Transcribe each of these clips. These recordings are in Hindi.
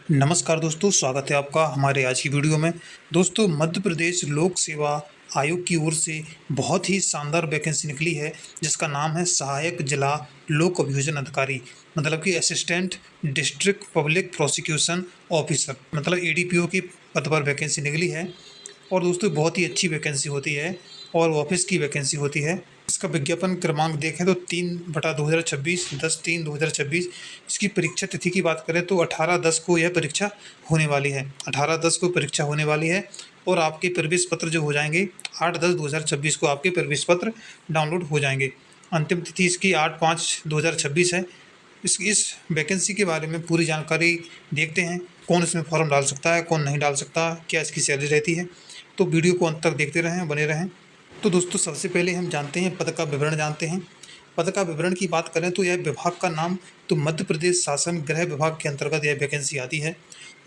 नमस्कार दोस्तों, स्वागत है आपका हमारे आज की वीडियो में। दोस्तों, मध्य प्रदेश लोक सेवा आयोग की ओर से बहुत ही शानदार वैकेंसी निकली है, जिसका नाम है सहायक जिला लोक अभियोजन अधिकारी, मतलब कि assistant district public prosecution officer, मतलब एडीपीओ की पद पर वैकेंसी निकली है। और दोस्तों, बहुत ही अच्छी वैकेंसी होती है और ऑफिस की वैकेंसी होती है। इसका विज्ञापन क्रमांक देखें तो 3/2026, 10/3/2026। इसकी परीक्षा तिथि की बात करें तो 18/10 को यह परीक्षा होने वाली है। 18/10 को परीक्षा होने वाली है और आपके प्रवेश पत्र जो हो जाएंगे 8/10/2026 को आपके प्रवेश पत्र डाउनलोड हो जाएंगे। अंतिम तिथि इसकी 8/5/2026 है। इस वैकेंसी के बारे में पूरी जानकारी देखते हैं। कौन इसमें फॉर्म डाल सकता है, कौन नहीं डाल सकता, क्या इसकी सैलरी रहती है। तो वीडियो को अंत तक देखते रहें, बने रहें। तो दोस्तों, सबसे पहले हम जानते हैं पद का विवरण जानते हैं। पद का विवरण की बात करें तो यह विभाग का नाम तो मध्य प्रदेश शासन गृह विभाग के अंतर्गत यह वैकेंसी आती है।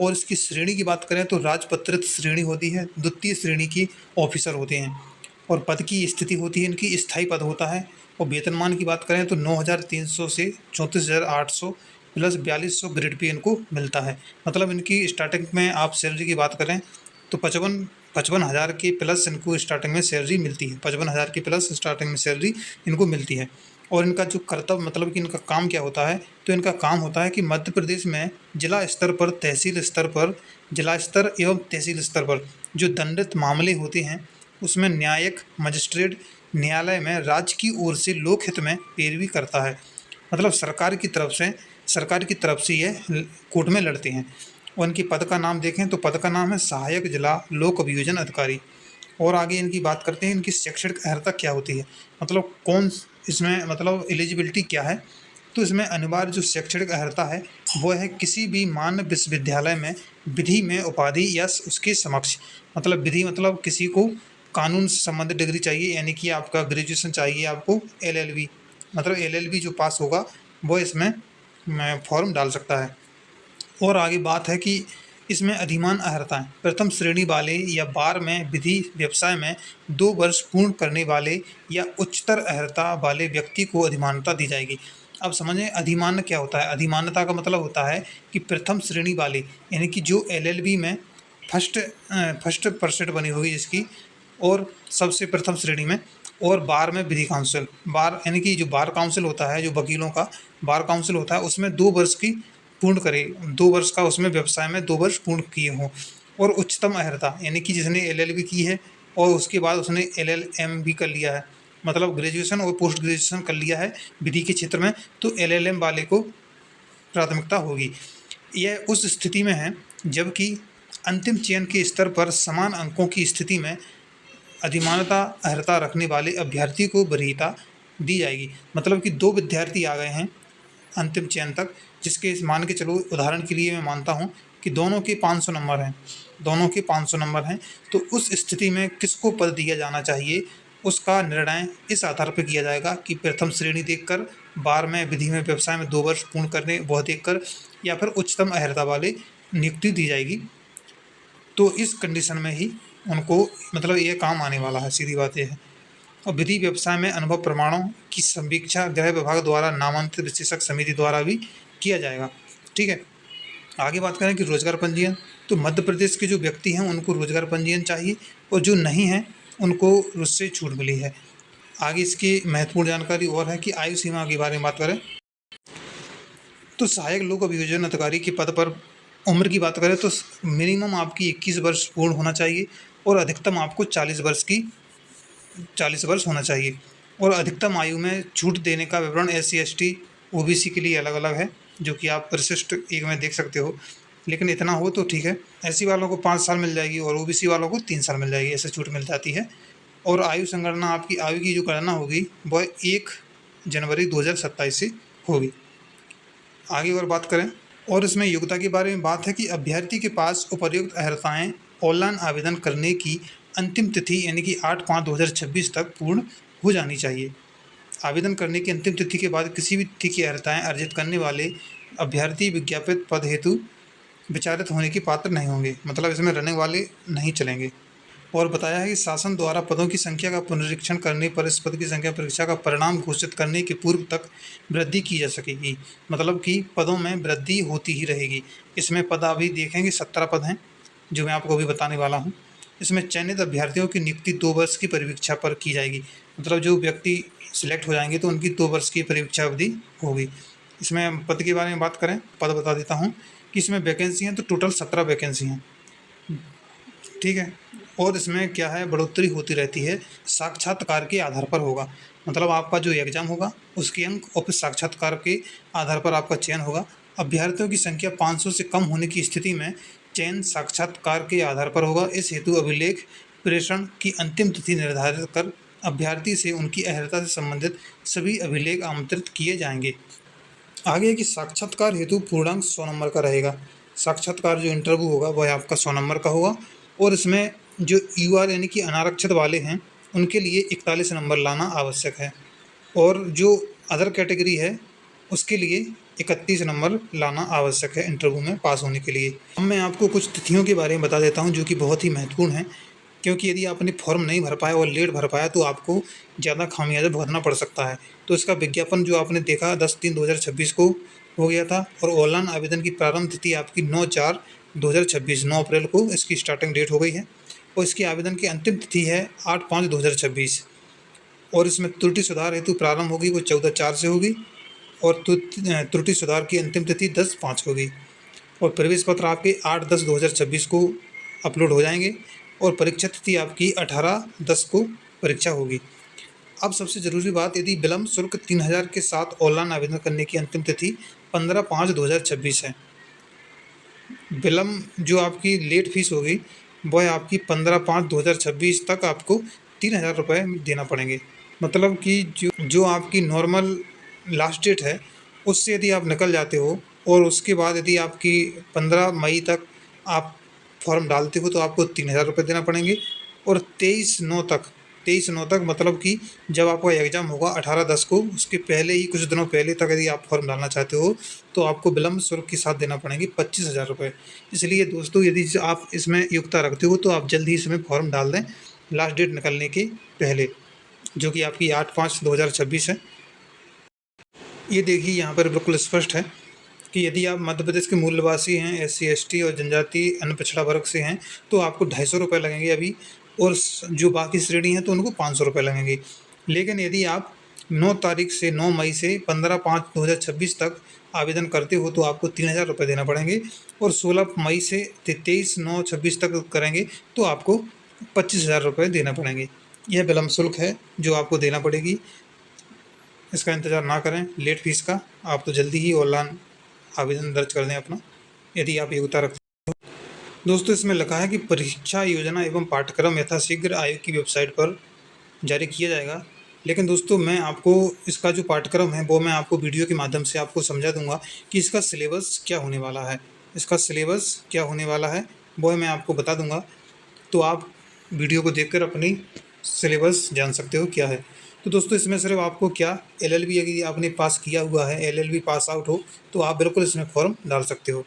और इसकी श्रेणी की बात करें तो राजपत्रित श्रेणी होती है, द्वितीय श्रेणी की ऑफिसर होते हैं। और पद की स्थिति होती है इनकी स्थायी पद होता है। और वेतनमान की बात करें तो 9,300 से 34,800 प्लस 4,200 ग्रेड पे इनको मिलता है। मतलब इनकी स्टार्टिंग में आप सैलरी की बात करें तो 55,000 के प्लस इनको स्टार्टिंग में सैलरी मिलती है। 55,000 की प्लस स्टार्टिंग में सैलरी इनको मिलती है। और इनका जो कर्तव्य, मतलब कि इनका काम क्या होता है, तो इनका काम होता है कि मध्य प्रदेश में जिला स्तर पर, तहसील स्तर पर, जिला स्तर एवं तहसील स्तर पर जो दंडित मामले होते हैं उसमें न्यायिक मजिस्ट्रेट न्यायालय में राज्य की ओर से लोकहित में पैरवी करता है। मतलब सरकार की तरफ से ये कोर्ट में लड़ते हैं। और इनकी पद का नाम देखें तो पद का नाम है सहायक जिला लोक अभियोजन अधिकारी। और आगे इनकी बात करते हैं, इनकी शैक्षणिक अर्हता क्या होती है, मतलब कौन इसमें, मतलब एलिजिबिलिटी क्या है। तो इसमें अनिवार्य जो शैक्षणिक अर्हता है वो है किसी भी मान्य विश्वविद्यालय में विधि में उपाधि या उसके समक्ष, मतलब विधि मतलब किसी को कानून से संबंधित डिग्री चाहिए, यानी कि आपका ग्रेजुएशन चाहिए, आपको एलएलबी, मतलब एलएलबी जो पास होगा वो इसमें फॉर्म डाल सकता है। और आगे बात है कि इसमें अधिमान अर्हताएँ प्रथम श्रेणी वाले या बार में विधि व्यवसाय में 2 वर्ष पूर्ण करने वाले या उच्चतर अर्हता वाले व्यक्ति को अधिमान्यता दी जाएगी। अब समझें अधिमान्य क्या होता है। अधिमान्यता का मतलब होता है कि प्रथम श्रेणी वाले, यानी कि जो एलएलबी में फर्स्ट परसेंट बनी होगी जिसकी, और सबसे प्रथम श्रेणी में, और बार में विधि काउंसिल, बार यानी कि जो बार काउंसिल होता है, जो वकीलों का बार काउंसिल होता है, उसमें 2 वर्ष की पूर्ण करे, 2 वर्ष का उसमें व्यवसाय में 2 वर्ष पूर्ण किए हों। और उच्चतम अर्हता यानी कि जिसने एलएलबी की है और उसके बाद उसने एलएलएम भी कर लिया है, मतलब ग्रेजुएशन और पोस्ट ग्रेजुएशन कर लिया है विधि के क्षेत्र में, तो एलएलएम वाले को प्राथमिकता होगी। यह उस स्थिति में है जबकि अंतिम चयन के स्तर पर समान अंकों की स्थिति में अधिमानता अर्हता रखने वाले अभ्यर्थी को वरीयता दी जाएगी। मतलब कि 2 विद्यार्थी आ गए हैं अंतिम चयन तक, जिसके मान के चलो उदाहरण के लिए मैं मानता हूँ कि दोनों के 500 नंबर हैं, तो उस स्थिति में किसको पद दिया जाना चाहिए, उसका निर्णय इस आधार पर किया जाएगा कि प्रथम श्रेणी देखकर, बार में विधि में व्यवसाय में 2 वर्ष पूर्ण करने वह देखकर, या फिर उच्चतम अर्हता वाले नियुक्ति दी जाएगी। तो इस कंडीशन में ही उनको, मतलब ये काम आने वाला है, सीधी बात यह है। और विधि व्यवसाय में अनुभव प्रमाणों की समीक्षा गृह विभाग द्वारा नामांकित विशेषज्ञ समिति द्वारा भी किया जाएगा। ठीक है। आगे बात करें कि रोजगार पंजीयन, तो मध्य प्रदेश के जो व्यक्ति हैं उनको रोजगार पंजीयन चाहिए, और जो नहीं है उनको उससे छूट मिली है। आगे इसकी महत्वपूर्ण जानकारी और है कि आयु सीमा के बारे में बात करें तो सहायक लोक अभियोजन अधिकारी के पद पर उम्र की बात करें तो मिनिमम आपकी 21 वर्ष पूर्ण होना चाहिए, और अधिकतम आपको 40 वर्ष होना चाहिए। और अधिकतम आयु में छूट देने का विवरण SC ST OBC के लिए अलग अलग है, जो कि आप परिशिष्ट 1 में देख सकते हो, लेकिन इतना हो तो ठीक है। SC वालों को 5 साल मिल जाएगी और OBC वालों को 3 साल मिल जाएगी, ऐसे छूट मिल जाती है। और आयु संगणना, आपकी आयु की जो गणना होगी वह 1 जनवरी 2027 से होगी। आगे और बात करें, और इसमें योग्यता के बारे में बात है कि अभ्यर्थी के पास उपर्युक्त अर्हताएँ ऑनलाइन आवेदन करने की अंतिम तिथि यानी कि 8/5/2026 तक पूर्ण हो जानी चाहिए। आवेदन करने की अंतिम तिथि के बाद किसी भी तिथि की अर्हताएँ अर्जित करने वाले अभ्यर्थी विज्ञापित पद हेतु विचारित होने के पात्र नहीं होंगे, मतलब इसमें रनिंग वाले नहीं चलेंगे। और बताया है कि शासन द्वारा पदों की संख्या का पुनरीक्षण करने पर इस पद की संख्या परीक्षा का परिणाम घोषित करने के पूर्व तक वृद्धि की जा सकेगी। मतलब कि पदों में वृद्धि होती ही रहेगी। इसमें पद अभी देखेंगे 17 पद हैं, जो मैं आपको अभी बताने वाला हूँ। इसमें चयनित अभ्यर्थियों की नियुक्ति 2 वर्ष की परिवीक्षा पर की जाएगी। मतलब जो व्यक्ति सिलेक्ट हो जाएंगे तो उनकी 2 वर्ष की परिवीक्षा अवधि होगी। इसमें पद के बारे में बात करें, पद बता देता हूँ कि इसमें वैकेंसी हैं तो टोटल 17 वैकेंसी हैं, ठीक है। और इसमें क्या है, बढ़ोतरी होती रहती है, साक्षात्कार के आधार पर होगा। मतलब आपका जो एग्ज़ाम होगा उसके अंक और फिर साक्षात्कार के आधार पर आपका चयन होगा। अभ्यर्थियों की संख्या 500 से कम होने की स्थिति में चयन साक्षात्कार के आधार पर होगा। इस हेतु अभिलेख प्रेषण की अंतिम तिथि निर्धारित कर अभ्यर्थी से उनकी अहर्ता से संबंधित सभी अभिलेख आमंत्रित किए जाएंगे। आगे कि साक्षात्कार हेतु पूर्णांक 100 नंबर का रहेगा। साक्षात्कार जो इंटरव्यू होगा वह आपका 100 नंबर का होगा। और इसमें जो यूआर यानी कि अनारक्षित वाले हैं उनके लिए 41 नंबर लाना आवश्यक है, और जो अदर कैटेगरी है उसके लिए 31 नंबर लाना आवश्यक है इंटरव्यू में पास होने के लिए। अब मैं आपको कुछ तिथियों के बारे में बता देता हूँ जो कि बहुत ही महत्वपूर्ण है, क्योंकि यदि आपने फॉर्म नहीं भर पाया और लेट भर पाया तो आपको ज़्यादा खामियाजा भुगतना पड़ सकता है। तो इसका विज्ञापन जो आपने देखा 10/3/2026 को हो गया था, और ऑनलाइन आवेदन की प्रारंभ तिथि आपकी 9/4/2026 9 अप्रैल को इसकी स्टार्टिंग डेट हो गई है, और इसकी आवेदन की अंतिम तिथि है 8/5/2026। और इसमें त्रुटि सुधार हेतु प्रारंभ होगी वो 14/4 से होगी, और त्रुटि सुधार की अंतिम तिथि 10/5 होगी। और प्रवेश पत्र आपके 8/10/2026 को अपलोड हो जाएंगे, और परीक्षा तिथि आपकी 18/10 को परीक्षा होगी। अब सबसे ज़रूरी बात, यदि विलम्ब शुल्क 3000 के साथ ऑनलाइन आवेदन करने की अंतिम तिथि 15/5/2026 है। विलम्ब जो आपकी लेट फीस होगी वह आपकी 15/5/2026 तक आपको 3000 रुपये देना पड़ेंगे। मतलब कि जो आपकी नॉर्मल लास्ट डेट है उससे यदि आप निकल जाते हो, और उसके बाद यदि आपकी 15 मई तक आप फॉर्म डालते हो तो आपको 3000 रुपये देना पड़ेंगे। और 23/9 तक मतलब कि जब आपका एग्ज़ाम होगा 18/10 को, उसके पहले ही कुछ दिनों पहले तक यदि आप फॉर्म डालना चाहते हो तो आपको विलम्ब शुल्क के साथ देना पड़ेंगे 25,000 रुपये। इसलिए दोस्तों, यदि आप इसमें योग्यता रखते हो तो आप जल्द ही इसमें फॉर्म डाल दें लास्ट डेट निकलने के पहले, जो कि आपकी 8/5/2026 है। ये देखिए यहाँ पर बिल्कुल स्पष्ट है कि यदि आप मध्य प्रदेश के मूल निवासी हैं, SC ST और जनजाति अन्य पिछड़ा वर्ग से हैं तो आपको 250 रुपये लगेंगे अभी, और जो बाकी श्रेणी हैं तो उनको 500 रुपये लगेंगे। लेकिन यदि आप 9 तारीख से 9 मई से 15/5/2026 तक आवेदन करते हो तो आपको 3000 रुपये देना पड़ेंगे, और 16 मई से 23/9/26 तक करेंगे तो आपको 25,000 रुपये देना पड़ेंगे। यह विलम्ब शुल्क है जो आपको देना पड़ेगी। इसका इंतज़ार ना करें लेट फीस का, आप तो जल्दी ही ऑनलाइन आवेदन दर्ज कर दें अपना, यदि आप योग्यता रखते हैं। दोस्तों, इसमें लिखा है कि परीक्षा योजना एवं पाठ्यक्रम यथाशीघ्र आयोग की वेबसाइट पर जारी किया जाएगा। लेकिन दोस्तों, मैं आपको इसका जो पाठ्यक्रम है वो मैं आपको वीडियो के माध्यम से आपको समझा दूंगा कि इसका सिलेबस क्या होने वाला है। इसका सिलेबस क्या होने वाला है वो मैं आपको बता दूंगा, तो आप वीडियो को देखकर अपनी सिलेबस जान सकते हो क्या है। तो दोस्तों, इसमें सिर्फ आपको क्या, LLB यदि आपने पास किया हुआ है, LLB पास आउट हो तो आप बिल्कुल इसमें फॉर्म डाल सकते हो।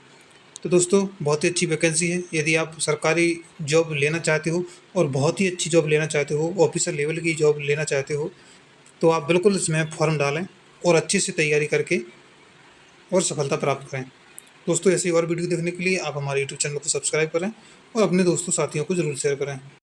तो दोस्तों, बहुत ही अच्छी वैकेंसी है। यदि आप सरकारी जॉब लेना चाहते हो और बहुत ही अच्छी जॉब लेना चाहते हो, ऑफिसर लेवल की जॉब लेना चाहते हो, तो आप बिल्कुल इसमें फॉर्म डालें और अच्छे से तैयारी करके और सफलता प्राप्त करें। दोस्तों, ऐसी और वीडियो देखने के लिए आप हमारे YouTube चैनल को सब्सक्राइब करें और अपने दोस्तों साथियों को ज़रूर शेयर करें।